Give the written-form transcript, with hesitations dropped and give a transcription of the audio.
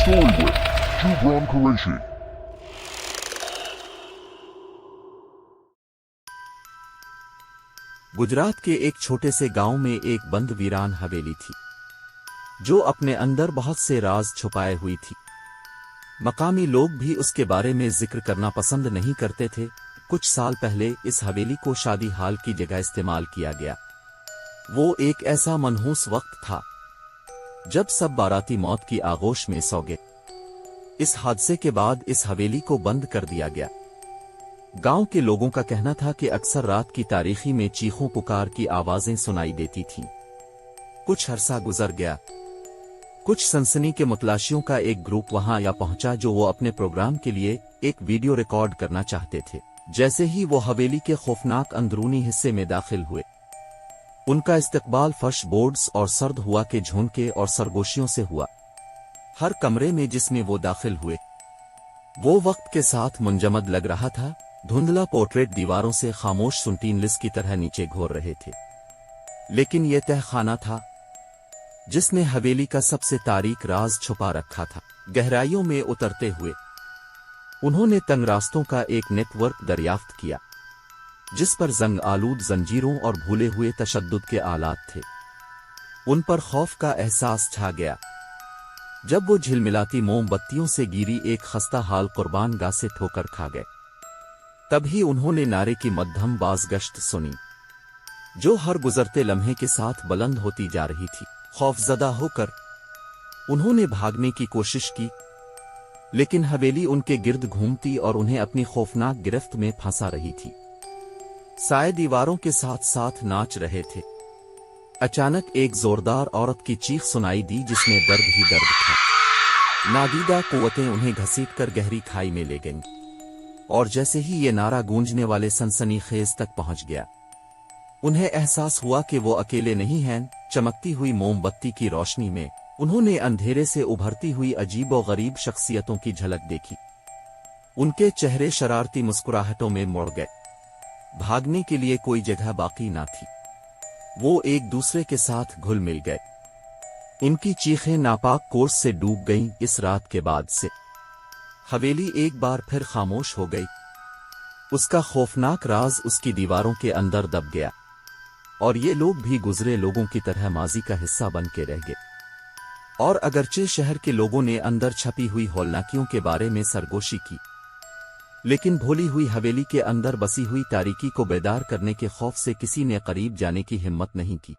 story with Gibran Qureshi. Gujarat के एक छोटे से गांव में एक बंद वीरान हवेली थी जो अपने अंदर बहुत से राज छुपाए हुई थी। मकामी लोग भी उसके बारे में जिक्र करना पसंद नहीं करते थे। कुछ साल पहले इस हवेली को शादी हाल की जगह इस्तेमाल किया गया। वो एक ऐसा मनहूस वक्त था जब सब बाराती मौत की आगोश में सो गए। इस हादसे के बाद इस हवेली को बंद कर दिया गया। गांव के लोगों का कहना था कि अक्सर रात की तारीखी में चीखों पुकार की आवाजें सुनाई देती थीं। कुछ अरसा गुजर गया। कुछ सनसनी के मुतलाशियों का एक ग्रुप वहां या पहुंचा जो वो अपने प्रोग्राम के लिए एक वीडियो रिकॉर्ड करना चाहते थे। जैसे ही वो हवेली के खौफनाक अंदरूनी हिस्से में दाखिल हुए, उनका इस्तकबाल फर्श बोर्ड्स और सर्द हुआ के झोंके और सरगोशियों से हुआ। हर कमरे में जिसमें वो दाखिल हुए वो वक्त के साथ मुंजमद लग रहा था। धुंधला पोर्ट्रेट दीवारों से खामोश सुनटीन लिस की तरह नीचे घोर रहे थे। लेकिन यह तहखाना था जिसने हवेली का सबसे तारीक राज छुपा रखा था। गहराइयों में उतरते हुए उन्होंने तंग रास्तों का एक नेटवर्क दरियाफ्त किया जिस पर जंग आलूद जंजीरों और भूले हुए तशद्दुद के आलात थे। उन पर खौफ का एहसास छा गया जब वो झिलमिलाती मोमबत्तियों से गिरी एक खस्ता हाल कुर्बान गाह से ठोकर खा गए। तभी उन्होंने नारे की मध्यम बाज़गश्त सुनी जो हर गुजरते लम्हे के साथ बुलंद होती जा रही थी। खौफजदा होकर उन्होंने भागने की कोशिश की, लेकिन हवेली उनके गिर्द घूमती और उन्हें अपनी खौफनाक गिरफ्त में फंसा रही थी। साए दीवारों के साथ साथ नाच रहे थे। अचानक एक जोरदार औरत की चीख सुनाई दी जिसमें दर्द ही दर्द था। नादीदा कुव्वतें उन्हें घसीटकर गहरी खाई में ले गईं, और जैसे ही ये नारा गूंजने वाले सनसनीखेज तक पहुंच गया, उन्हें एहसास हुआ कि वो अकेले नहीं हैं। चमकती हुई मोमबत्ती की रोशनी में उन्होंने अंधेरे से उभरती हुई अजीब और गरीब शख्सियतों की झलक देखी। उनके चेहरे शरारती मुस्कुराहटों में मुड़ गए। भागने के लिए कोई जगह बाकी ना थी। वो एक दूसरे के साथ घुल मिल गए। उनकी चीखें नापाक कोर्स से डूब गईं। इस रात के बाद से हवेली एक बार फिर खामोश हो गई। उसका खौफनाक राज उसकी दीवारों के अंदर दब गया, और ये लोग भी गुजरे लोगों की तरह माजी का हिस्सा बन के रह गए। और अगरचे शहर के लोगों ने अंदर छपी हुई हौलनाकियों के बारे में सरगोशी की, लेकिन भोली हुई हवेली के अंदर बसी हुई तारीकी को बेदार करने के खौफ से किसी ने करीब जाने की हिम्मत नहीं की।